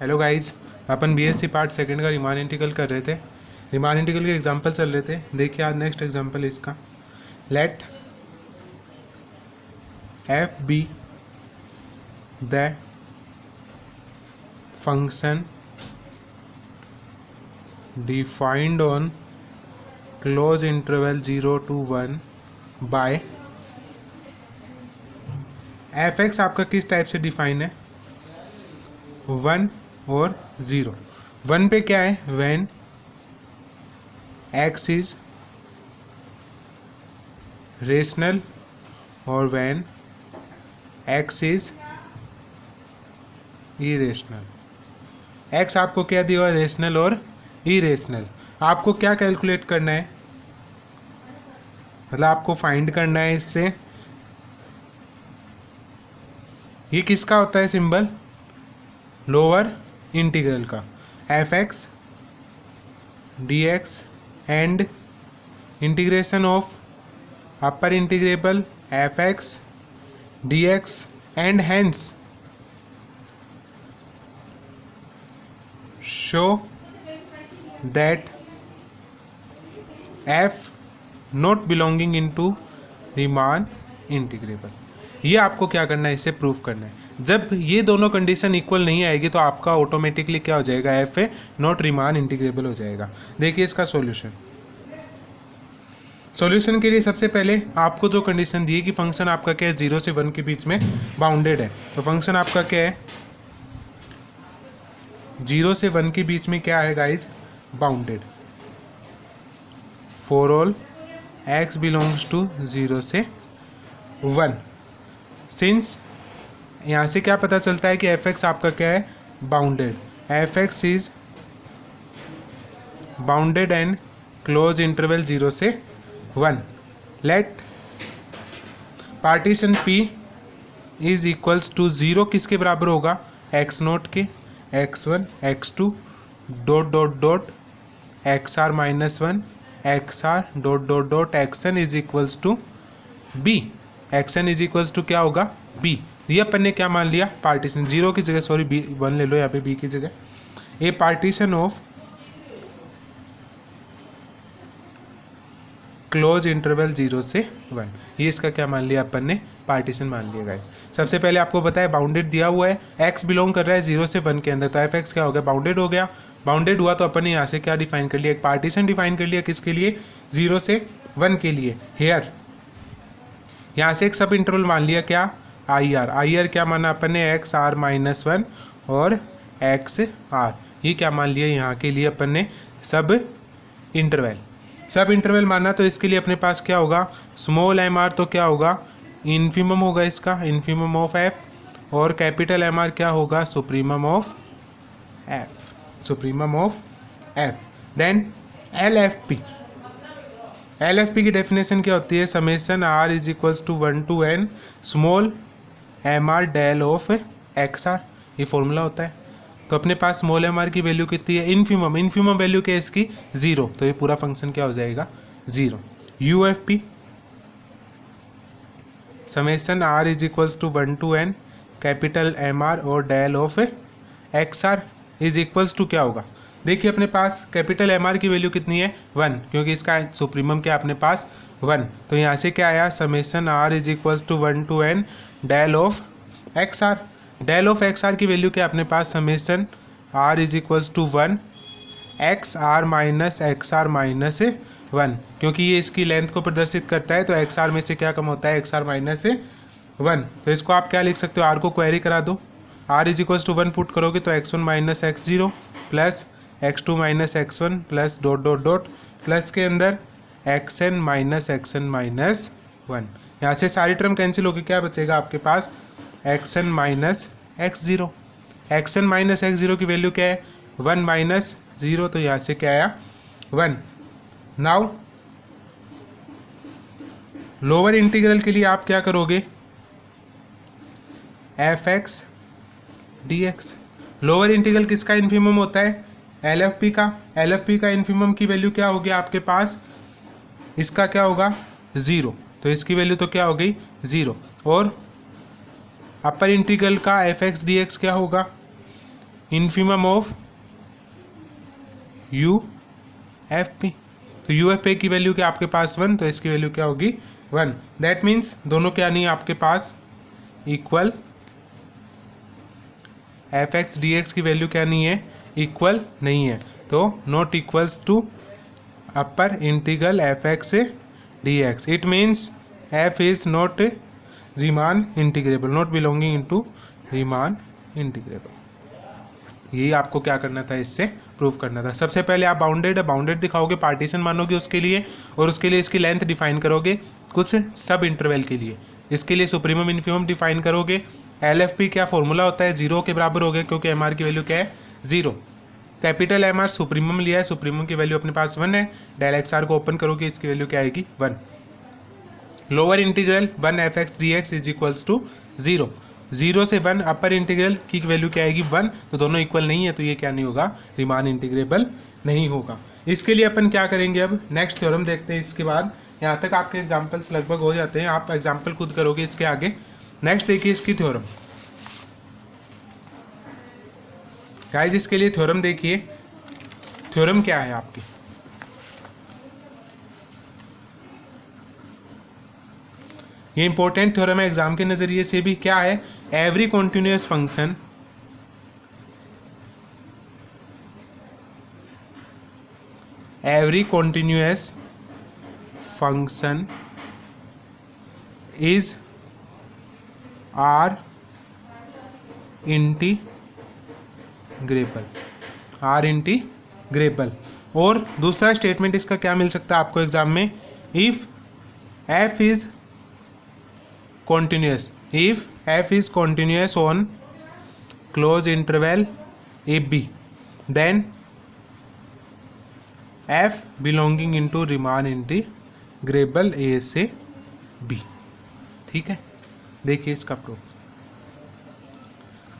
Hello guys, अपन BSc part second का Riemann integral कर रहे थे। रीमान इंटीग्रल के एग्जांपल चल रहे थे। देखिए आज नेक्स्ट एग्जांपल इसका। Let f be the function defined on close interval 0 to 1 by f x आपका किस टाइप से डिफाइन है, 1 और 0। 1 पे क्या है, व्हेन x इज रेशनल और when x is irrational. x आपको क्या दिया हुआ, रेशनल और इरेशनल। आपको क्या कैलकुलेट करना है, मतलब आपको फाइंड करना है इससे। ये किसका होता है सिंबल, लोअर इंटीग्रल का, f x D x and integration of upper integrable f x D x and hence show that f not belonging into Riemann integrable. ये आपको क्या करना है, इसे प्रूफ करना है। जब ये दोनों कंडीशन इक्वल नहीं आएगी तो आपका ऑटोमेटिकली क्या हो जाएगा, F A not Riemann integrable हो जाएगा। देखिए इसका सॉल्यूशन। सॉल्यूशन के लिए सबसे पहले आपको जो कंडीशन दी है कि फंक्शन आपका क्या है, 0 से 1 के बीच में बाउंडेड है। तो फंक्शन आपका क्या है, 0 से 1 के बीच में क्या है guys, bounded. For all x belongs to 0 से 1। सिंस यहाँ से क्या पता चलता है कि एफ एक्स आपका क्या है, bounded. F x is bounded and closed interval 0 से 1। Let partition P is equals to 0 किसके बराबर होगा, x नोट के, x1 x2 dot dot dot xr minus 1 xr dot dot dot xn is equals to b। xn is equals to क्या होगा, b। ये अपन ने क्या मान लिया, पार्टीशन 0 की जगह, सॉरी b 1 ले लो यहाँ पे b की जगह। ए पार्टीशन ऑफ क्लोज इंटरवल 0 से 1, ये इसका क्या मान लिया अपन ने, पार्टीशन मान लिया गाइस। सबसे पहले आपको बताया बाउंडेड दिया हुआ है, x बिलोंग कर रहा है 0 से 1 के अंदर, तो एफ एक्स क्या हो गया, बाउंडेड हो गया। बाउंडेड हुआ तो अपन ने यहाँ से क्या डिफाइन कर लिया, एक पार्टीशन डिफाइन कर लिया, किसके लिए, 0 से 1 के लिए। हेयर यहाँ से एक सब इंटरवल मान लिया, क्या, आई आर क्या माना अपन ने, एक्स आर माइनस 1 और एक्स आर, ये क्या मान लिया यहाँ के लिए अपन ने, सब इंटरवल। सब इंटरवल माना तो इसके लिए अपने पास क्या होगा, स्मॉल एम आर तो क्या होगा, इन्फीमम होगा इसका, इन्फीमम ऑफ एफ, और कैपिटल एम आर क्या होगा, supremum of f, supremum of f. Then L f P की डेफिनेशन क्या होती है, summation are is equals to 1 to n small M r del of x r, ये formula होता है। तो अपने पास स्मॉल एम आर की वैल्यू कितनी है, इन्फीमम वैल्यू क्या है इसकी, 0, तो ये पूरा फंक्शन क्या हो जाएगा, 0। U F P summation are is equals to 1 to n capital M R और del of x R is equals to क्या होगा, देखिए अपने पास कैपिटल एम आर की वैल्यू कितनी है, 1, क्योंकि इसका सुप्रीमम क्या अपने पास 1, तो यहाँ से क्या आया, summation are is equals to 1 to n del of x R. Del of x R की वैल्यू क्या अपने पास, summation are is equals to 1 X are minus 1, क्योंकि ये इसकी लेंथ को प्रदर्शित करता है, तो एक्स आर में से क्या कम होता है, एक्स आर माइनस 1। तो इसको आप क्या लिख सकते हो, आर को क्वेरी करा दो, r is equals to 1 put करोगे तो x1 minus x0 plus x2 minus x1 plus dot dot dot plus के अंदर xn माइनस xn माइनस 1। यहाँ से सारी टर्म कैंसिल होकर क्या बचेगा आपके पास, xn minus x0। xn minus x0 की वैल्यू क्या है, 1 माइनस 0, तो यहाँ से क्या आया, 1। नाउ लोअर इंटीग्रल के लिए आप क्या करोगे, F x D x. Lower integral किसका इन्फीमम होता है, एल एफ पी का। एल एफ पी का इन्फीमम की वैल्यू क्या होगी आपके पास, इसका क्या होगा, 0, तो इसकी वैल्यू तो क्या हो गई, 0। और अपर इंटीग्रल का एफ एक्स डी एक्स क्या होगा, infimum of U F P. तो यू एफ पी की वैल्यू क्या आपके पास 1, तो इसकी वैल्यू क्या होगी 1। दैट मीन्स दोनों क्या नहीं है आपके पास equal, F x D X की वैल्यू क्या नहीं है इक्वल नहीं है, तो not equals to upper integral F x D X. It means F is not Riemann integrable, not belonging into Riemann integrable. यही आपको क्या करना था, इससे प्रूव करना था। सबसे पहले आप बाउंडेड दिखाओगे, पार्टीशन मानोगे उसके लिए, और उसके लिए इसकी लेंथ डिफाइन करोगे कुछ सब इंटरवल के लिए। इसके लिए सुप्रीमम इन्फीमम डिफाइन करोगे। एल एफ पी क्या फॉर्मूला होता है, 0 के बराबर हो गया क्योंकि एम आर की वैल्यू क्या है 0। कैपिटल एम आर सुप्रीमम लिया है, सुप्रीमम की वैल्यू अपने पास 1 है। डेल एक्स आर को ओपन करोगे, इसकी वैल्यू क्या आएगी 1। Lower integral 1 f x D x is equals to 0। 0 से 1 अपर इंटीग्रल की वैल्यू क्या आएगी 1, तो दोनों इक्वल नहीं है, तो ये क्या नहीं होगा, रीमान इंटीग्रेबल नहीं होगा। इसके लिए अपन क्या करेंगे, अब नेक्स्ट थ्योरम देखते हैं। इसके बाद यहाँ तक आपके एग्जाम्पल्स लगभग हो जाते हैं, आप एग्जाम्पल खुद करोगे इसके आगे। नेक्स्ट देखिए इसकी थ्योरम। गाइस इसके लिए थ्योरम देखिए, थ्योरम क्या है आपकी, ये इंपॉर्टेंट थ्योरम है एग्जाम के नजरिए से भी। क्या है, every continuous function is r integrable. और दूसरा स्टेटमेंट इसका क्या मिल सकता है आपको एग्जाम में, if f is continuous on close interval AB, then F belonging into Riemann integrable A से B। ठीक है, देखिए इसका प्रूफ।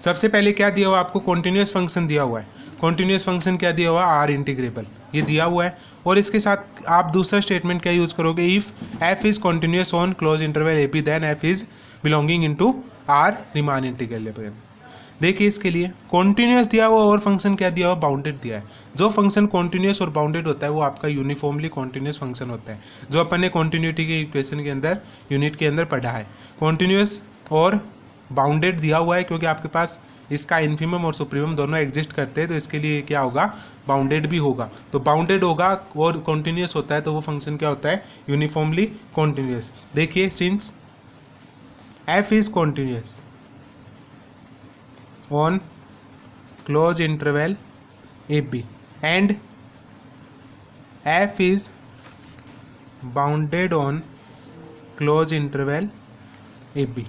सबसे पहले क्या दिया हुआ आपको, कॉन्टिन्यूस फंक्शन दिया हुआ है। कॉन्टिन्यूस फंक्शन क्या दिया हुआ, आर इंटीग्रेबल, ये दिया हुआ है। और इसके साथ आप दूसरा स्टेटमेंट क्या यूज करोगे, if f is continuous on close interval a p then f is belonging into r Riemann integrable. देखिए इसके लिए कॉन्टिन्यूस दिया हुआ और फंक्शन क्या दिया हुआ, बाउंडेड दिया है। जो फंक्शन कॉन्टिन्यूस और बाउंडेड होता है वो आपका यूनिफॉर्मली कॉन्टिन्यूस फंक्शन होता है, जो अपन ने कॉन्टिन्यूटी के इक्वेशन के अंदर यूनिट के अंदर पढ़ा है। कॉन्टिन्यूस और बाउंडेड दिया हुआ है क्योंकि आपके पास इसका इन्फीमम और सुप्रीमम दोनों एग्जिस्ट करते हैं, तो इसके लिए क्या होगा, बाउंडेड भी होगा। तो बाउंडेड होगा और कॉन्टिन्यूस होता है, तो वो फंक्शन क्या होता है, यूनिफॉर्मली कॉन्टिन्यूस। देखिए since f is continuous on close interval a b and f is bounded on close interval a b.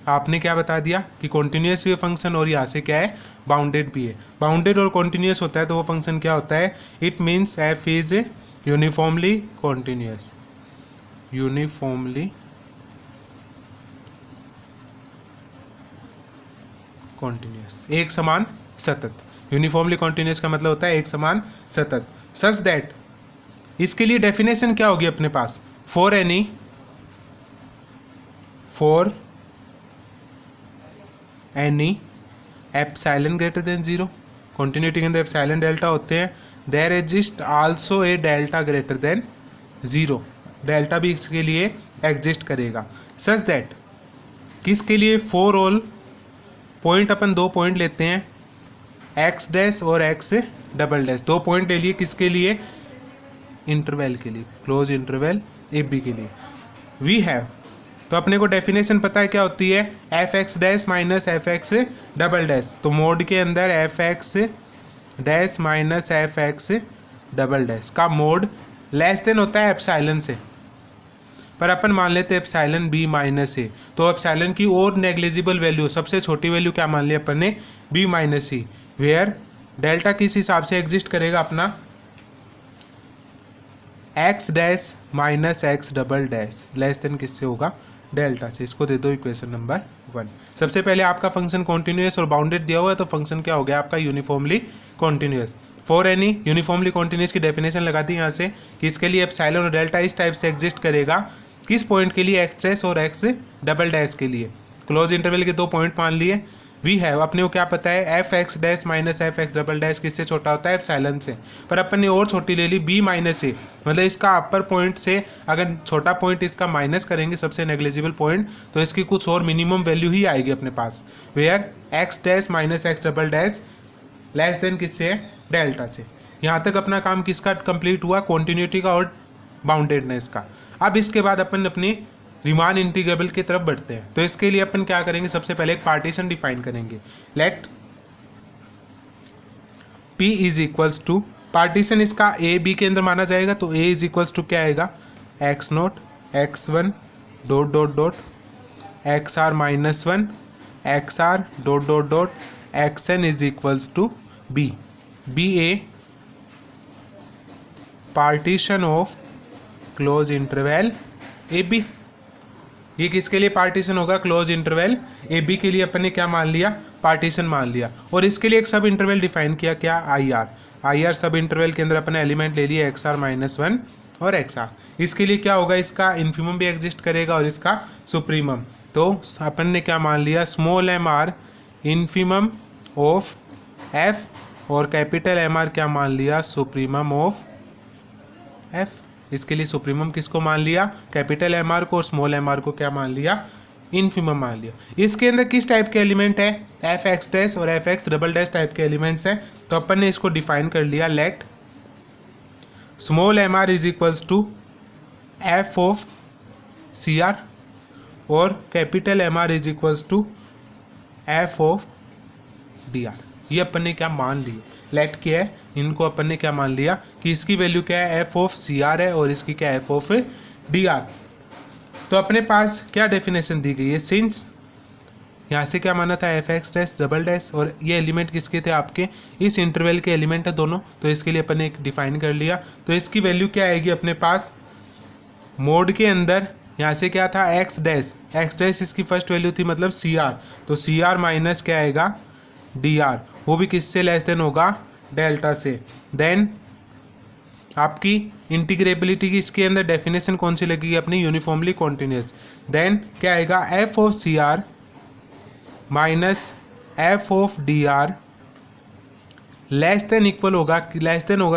आपने क्या बता दिया कि कॉन्टिन्यूस भी है फंक्शन और यहाँ से क्या है, बाउंडेड भी है। बाउंडेड और कॉन्टिन्यूस होता है तो वो फंक्शन क्या होता है, it means F is uniformly continuous. एक समान सतत। यूनिफॉर्मली कॉन्टिन्यूस का मतलब होता है एक समान सतत। सच दैट, इसके लिए डेफिनेशन क्या होगी अपने पास, for any epsilon greater than 0, continuity के अंदर एप्सिलॉन डेल्टा होते हैं, there exist also a delta greater than 0, delta भी इसके लिए एग्जिस्ट करेगा। सच दैट, किसके लिए, फॉर ऑल पॉइंट, अपन 2 पॉइंट लेते हैं, एक्स डैश और एक्स डबल डैश, 2 पॉइंट ले लिए, किसके लिए, इंटरवल के लिए, क्लोज इंटरवल ए बी के लिए। वी हैव, तो अपने को डेफिनेशन पता है क्या होती है, F X dash minus F X double dash. तो मोड के अंदर F X dash minus F X double dash का मोड लेस देन होता है एप्सिलॉन से, पर अपन मान लेते हैं एप्सिलॉन बी माइनस ए, तो एप्सिलॉन की और नेग्लिजिबल वैल्यू, सबसे छोटी वैल्यू क्या मान लिया अपन ने, b minus e, where delta किस हिसाब से एग्जिस्ट करेगा अपना, x dash minus x double dash less than किससे होगा, डेल्टा से। इसको दे दो इक्वेशन नंबर 1। सबसे पहले आपका फंक्शन कॉन्टिन्यूस और बाउंडेड दिया हुआ है, तो फंक्शन क्या हो गया आपका, uniformly continuous. For any uniformly continuous की डेफिनेशन लगा दी यहाँ से कि इसके लिए एप्सिलॉन और डेल्टा इस टाइप से एग्जिस्ट करेगा, किस पॉइंट के लिए, एक्स डैश और एक्स डबल डैश के लिए। क्लोज इंटरवल के 2 पॉइंट मान लिए, वी हैव, अपने को क्या पता है F X dash minus F X double dash किससे छोटा होता है एप्सिलॉन से, पर अपन ने और छोटी ले ली बी माइनस ए, मतलब इसका अपर पॉइंट से अगर छोटा पॉइंट इसका माइनस करेंगे सबसे नेग्लिजिबल पॉइंट तो इसकी कुछ और मिनिमम वैल्यू ही आएगी अपने पास, where X dash minus x double dash less than किससे है डेल्टा से। यहाँ तक अपना काम किसका कंप्लीट हुआ कॉन्टिन्यूटी का और बाउंडेडनेस का। अब इसके बाद अपन अपनी रीमान इंटीग्रेबल की तरफ बढ़ते हैं। तो इसके लिए अपन क्या करेंगे, सबसे पहले एक पार्टीशन डिफाइन करेंगे। Let P is equals to, partition इसका ए बी के अंदर माना जाएगा, तो A इज इक्वल्स टू क्या आएगा x naught x one dot dot dot x are minus one x r dot dot dot x n is equals to b, b a partition of close interval a b. ये किसके लिए partition होगा close interval a B के लिए अपन ने क्या मान लिया पार्टीशन मान लिया, और इसके लिए एक सब इंटरवल डिफाइन किया क्या आई आर, आई आर सब इंटरवल के अंदर अपन एलिमेंट ले लिया एक्स आर माइनस वन और एक्स आर। इसके लिए क्या होगा इसका इन्फिमम भी एग्जिस्ट करेगा और इसका सुप्रीमम, तो अपन ने क्या मान लिया small M r infimum of f और कैपिटल एम आर क्या मान लिया सुप्रीमम ऑफ एफ। इसके लिए सुप्रीमम किसको मान लिया कैपिटल एम आर को और स्मॉल एम आर को क्या मान लिया इन्फिमम मान लिया। इसके अंदर किस टाइप के एलिमेंट है एफ एक्स डैश और F X double dash type के एलिमेंट्स हैं, तो अपन ने इसको डिफाइन कर लिया। Let small M R is equals to F of C R और capital M R is equals to F of D R. ये अपन ने क्या मान लिया लेट क्या है, इनको अपन ने क्या मान लिया कि इसकी वैल्यू क्या है एफ ऑफ सी आर है और इसकी क्या एफ ऑफ डी आर। तो अपने पास क्या डेफिनेशन दी गई है, सिंस यहाँ से क्या माना था F X dash double dash और ये एलिमेंट किसके थे आपके इस इंटरवल के एलिमेंट है दोनों, तो इसके लिए अपन ने एक डिफाइन कर लिया। तो इसकी वैल्यू क्या आएगी अपने पास मोड के अंदर, यहाँ से क्या था एक्स डैश इसकी फर्स्ट वैल्यू थी मतलब सी आर, तो सी आर माइनस क्या आएगा डी आर, वो भी किससे लेस देन होगा डेल्टा से। देन आपकी इंटीग्रेबिलिटी की इसके अंदर डेफिनेशन कौन सी लगेगी अपनी यूनिफॉर्मली कॉन्टिन्यूस। देन क्या आएगा f of C r minus f of D r less than equal होगा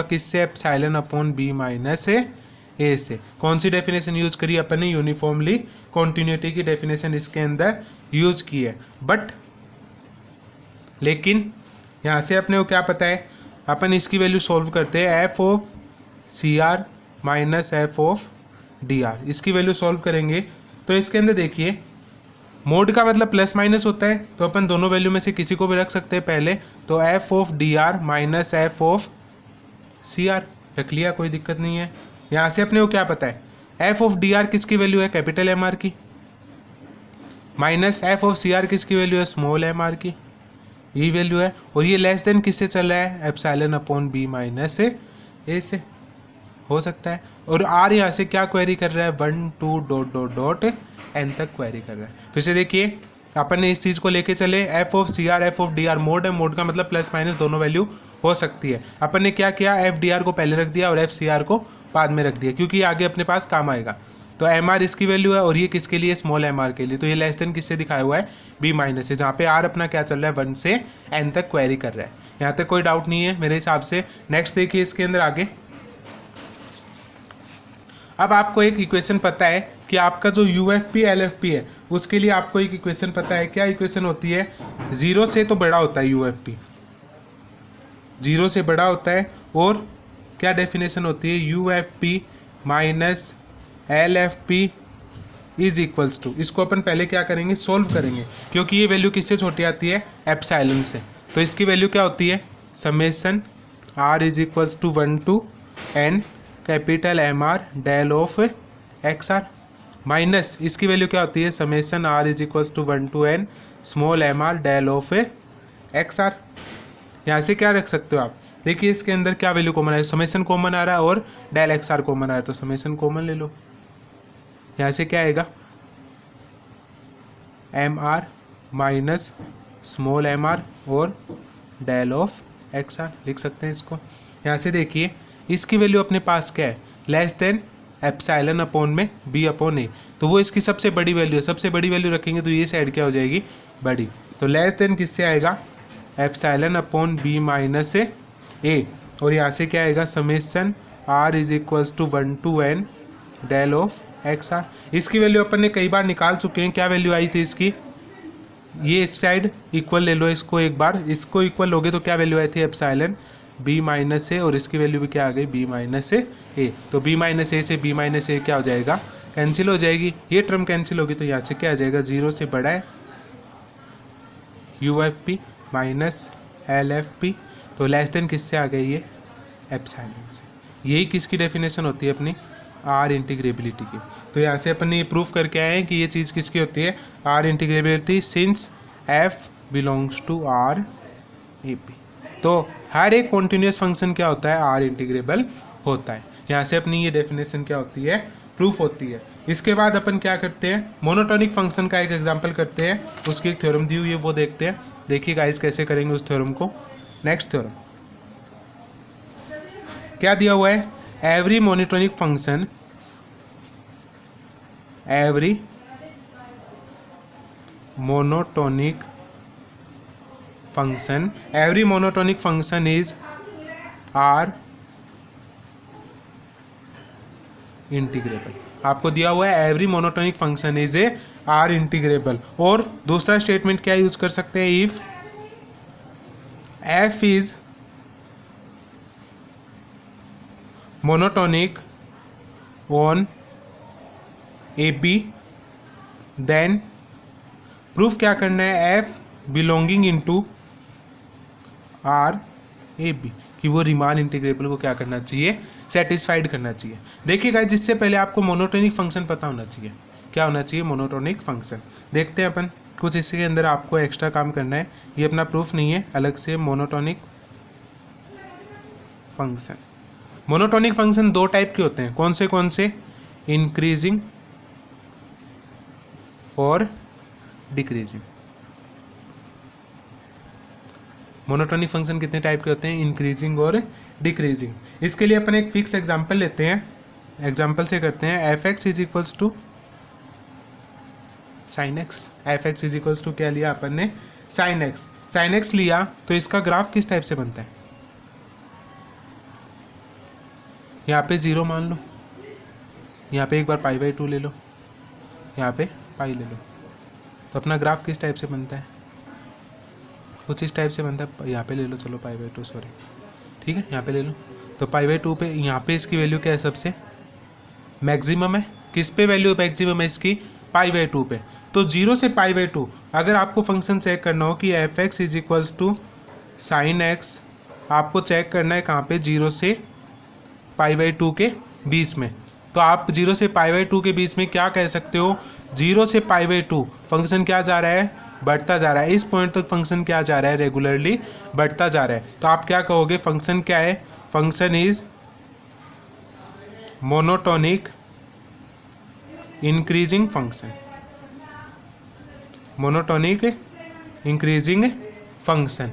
किससे epsilon upon b minus a से। कौन सी डेफिनेशन यूज करी अपन ने यूनिफॉर्मली कॉन्टिन्यूटी की डेफिनेशन इसके अंदर यूज की है। बट लेकिन यहाँ से अपने को क्या पता है अपन इसकी वैल्यू सॉल्व करते हैं f of C r minus f of D r, इसकी वैल्यू सॉल्व करेंगे तो इसके अंदर देखिए मोड का मतलब प्लस माइनस होता है, तो अपन दोनों वैल्यू में से किसी को भी रख सकते हैं पहले, तो f of D r minus f of C r रख लिया कोई दिक्कत नहीं है। यहाँ से अपने को क्या पता है एफ ऑफ डी आर किसकी वैल्यू है कैपिटल एम आर की, minus f of C r किसकी वैल्यू है स्मॉल एम आर की, ये वैल्यू है, और ये लेस देन किससे चल रहा है epsilon upon b minus a से हो सकता है। और आर यहाँ से क्या क्वेरी कर रहा है 1 2 डॉट डॉट डॉट एन तक क्वेरी कर रहा है। फिर से देखिए अपन ने इस चीज़ को लेके चले f of C r f of D r mod है, मोड का मतलब प्लस माइनस दोनों वैल्यू हो सकती है। अपन ने क्या किया एफ डी आर को पहले रख दिया और एफ सी आर को बाद में रख दिया क्योंकि आगे अपने पास काम आएगा। तो एम आर इसकी वैल्यू है और ये किसके लिए स्मॉल एम आर के लिए, तो ये लेस देन किससे दिखाया हुआ है बी माइनस से, जहाँ पे आर अपना क्या चल रहा है 1 से एन तक क्वेरी कर रहा है। यहाँ तक कोई डाउट नहीं है मेरे हिसाब से। नेक्स्ट देखिए इसके अंदर आगे, अब आपको एक इक्वेशन पता है कि आपका जो U F P L f P है उसके लिए आपको एक इक्वेशन पता है, क्या इक्वेशन होती है 0 से तो बड़ा होता है यू एफ पी 0 से बड़ा होता है, और क्या डेफिनेशन होती है u F p minus l f p is equals to, इसको अपन पहले क्या करेंगे सॉल्व करेंगे क्योंकि ये वैल्यू किससे छोटी आती है एप्सिलॉन से। तो इसकी वैल्यू क्या होती है summation r is equals to 1 to n capital M r del of x are, minus इसकी वैल्यू क्या होती है summation r is equals to 1 to n small M r del of x r. यहाँ से क्या रख सकते हो आप, देखिए इसके अंदर क्या वैल्यू कॉमन है, समेसन कॉमन आ रहा है और डेल एक्स आर कॉमन आ रहा है, तो समेसन कॉमन ले लो। यहाँ से क्या आएगा m r minus small M R और डेल ऑफ एक्स आर लिख सकते हैं इसको। यहाँ से देखिए इसकी वैल्यू अपने पास क्या है लेस देन एप्सिलॉन अपॉन में बी अपॉन ए, तो वो इसकी सबसे बड़ी वैल्यू है, सबसे बड़ी वैल्यू रखेंगे तो ये साइड क्या हो जाएगी, बड़ी। तो लेस देन किससे आएगा, epsilon upon b minus a, और यहाँ से क्या आएगा, summation are is equals to 1 to n del of x r. इसकी वैल्यू अपन ने कई बार निकाल चुके हैं, क्या वैल्यू आई थी इसकी, ये इस साइड इक्वल ले लो इसको एक बार, इसको इक्वल लोगे तो क्या वैल्यू आई थी, एप्सिलॉन बी माइनस ए, और इसकी वैल्यू भी क्या आ गई, बी माइनस ए। तो बी माइनस ए से बी माइनस ए क्या हो जाएगा, कैंसिल हो जाएगी, ये टर्म कैंसिल होगी, तो यहाँ से क्या आ जाएगा, 0 से बड़ा है u F p minus l f P, तो लेस देन किससे आ गई, ये एप्सिलॉन से। यही किसकी डेफिनेशन होती है अपनी, आर इंटीग्रेबिलिटी की। तो यहाँ से अपन ने ये प्रूफ करके आए हैं कि ये चीज़ किसकी होती है, r integrability, since f belongs to r a p. तो हर एक कॉन्टिन्यूस फंक्शन क्या होता है, आर इंटीग्रेबल होता है। यहाँ से अपनी ये डेफिनेशन क्या होती है, प्रूफ होती है। इसके बाद अपन क्या करते हैं, मोनोटोनिक फंक्शन का एक एग्जांपल करते हैं, उसकी एक थ्योरम दी हुई है वो देखते हैं। देखिए गाइस कैसे करेंगे उस थ्योरम को। नेक्स्ट थ्योरम क्या दिया हुआ है, every monotonic function, every monotonic function, every monotonic function is r integrable. आपको दिया हुआ है every monotonic function is a r integrable. और दूसरा स्टेटमेंट क्या यूज कर सकते हैं, if f is monotonic on a b, then proof क्या करना है, f belonging into r a b, कि वो रीमान इंटीग्रेबल को क्या करना चाहिए, सेटिस्फाइड करना चाहिए। देखिएगा जिससे पहले आपको मोनोटोनिक फंक्शन पता होना चाहिए, क्या होना चाहिए, मोनोटोनिक फंक्शन। देखते हैं अपन कुछ इसके अंदर आपको एक्स्ट्रा काम करना है, ये अपना प्रूफ नहीं है, अलग से मोनोटोनिक फंक्शन। मोनोटोनिक फंक्शन दो टाइप के होते हैं, कौन से, इंक्रीजिंग और डिक्रीजिंग। मोनोटोनिक फंक्शन कितने टाइप के होते हैं, इंक्रीजिंग और डिक्रीजिंग। इसके लिए अपन एक फिक्स एग्जांपल लेते हैं, एग्जांपल से करते हैं, f x is equals to sine x. F x is equals to क्या लिया अपन ने, साइन एक्स। साइन एक्स लिया तो इसका ग्राफ किस टाइप से बनता है, यहाँ पे 0 मान लो, यहाँ पे एक बार पाई बाई 2 ले लो, यहाँ पे पाई ले लो, तो अपना ग्राफ किस टाइप से बनता है, कुछ इस टाइप से बनता है। यहाँ पे ले लो, चलो पाई बाई 2, सॉरी, ठीक है, यहाँ पे ले लो, तो पाई बाई 2 पे यहाँ पे इसकी वैल्यू क्या है, सबसे मैक्सिमम है। किस पे वैल्यू मैक्सिमम है इसकी, पाई बाई 2 पे। तो 0 से पाई बाई 2 अगर आपको फंक्शन चेक करना हो कि f x is equals to sine x, आपको चेक करना है कहाँ पे, 0 से पाई बाई 2 के बीच में। तो आप 0 से पाई बाई 2 के बीच में क्या कह सकते हो, 0 से पाई बाई 2 फंक्शन क्या जा रहा है, बढ़ता जा रहा है। इस पॉइंट तक फंक्शन क्या जा रहा है, रेगुलरली बढ़ता जा रहा है। तो आप क्या कहोगे, फंक्शन क्या है, function is monotonic increasing function, monotonic increasing function.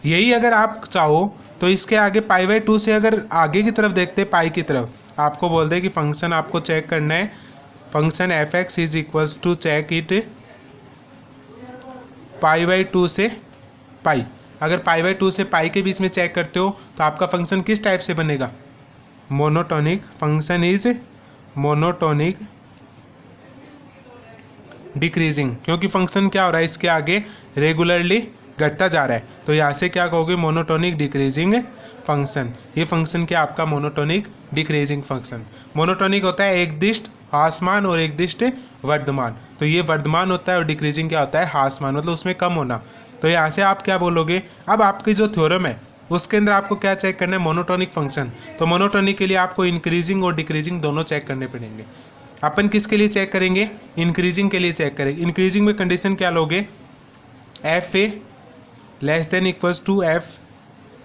यही अगर आप चाहो तो इसके आगे पाई बाई 2 से अगर आगे की तरफ देखते पाई की तरफ, आपको बोल दे कि फंक्शन आपको चेक करना है, function f x is equals to check it pi by 2 से पाई। अगर पाई बाई 2 से पाई के बीच में चेक करते हो तो आपका फंक्शन किस टाइप से बनेगा, monotonic. Function is monotonic decreasing, क्योंकि फंक्शन क्या हो रहा है, इसके आगे रेगुलरली घटता जा रहा है। तो यहाँ से क्या कहोगे, मोनोटोनिक डिक्रीजिंग फंक्शन। ये फंक्शन क्या आपका, मोनोटोनिक डिक्रीजिंग फंक्शन। मोनोटोनिक होता है एक दिष्ट ह्रासमान और एक दिष्ट वर्धमान। तो ये वर्धमान होता है और डिक्रीजिंग क्या होता है, ह्रासमान, मतलब उसमें कम होना। तो यहाँ से आप क्या बोलोगे, अब आपकी जो थ्योरम है उसके अंदर आपको क्या चेक करना है, मोनोटोनिक फंक्शन। तो मोनोटोनिक के लिए आपको इंक्रीजिंग और डिक्रीजिंग दोनों चेक करने पड़ेंगे। अपन किसके लिए चेक करेंगे, इंक्रीजिंग के लिए चेक करेंगे। इंक्रीजिंग में कंडीशन क्या लोगे, f a less than equals to f,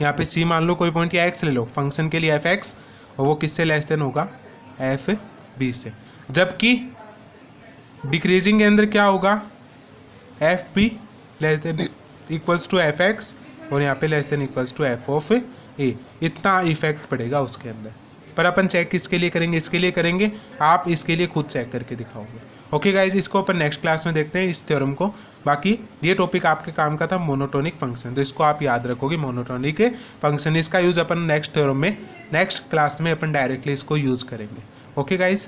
यहाँ पे सी मान लो कोई पॉइंट, या एक्स ले लो फंक्शन के लिए एफ एक्स, और वो किससे लेस देन होगा, एफ बी से। जबकि डिक्रीजिंग के अंदर क्या होगा, F B less than equals to F X, और यहाँ पे less than equals to F of A. इतना इफेक्ट पड़ेगा उसके अंदर। पर अपन चेक किसके लिए करेंगे, इसके लिए करेंगे, आप इसके लिए खुद चेक करके दिखाओगे। ओके गाइज, इसको अपन नेक्स्ट क्लास में देखते हैं इस थ्योरम को। बाकी ये टॉपिक आपके काम का था मोनोटोनिक फंक्शन, तो इसको आप याद रखोगे मोनोटोनिक फंक्शन। इसका यूज़ अपन नेक्स्ट थ्योरम में नेक्स्ट क्लास में अपन डायरेक्टली इसको यूज़ करेंगे। Okay guys.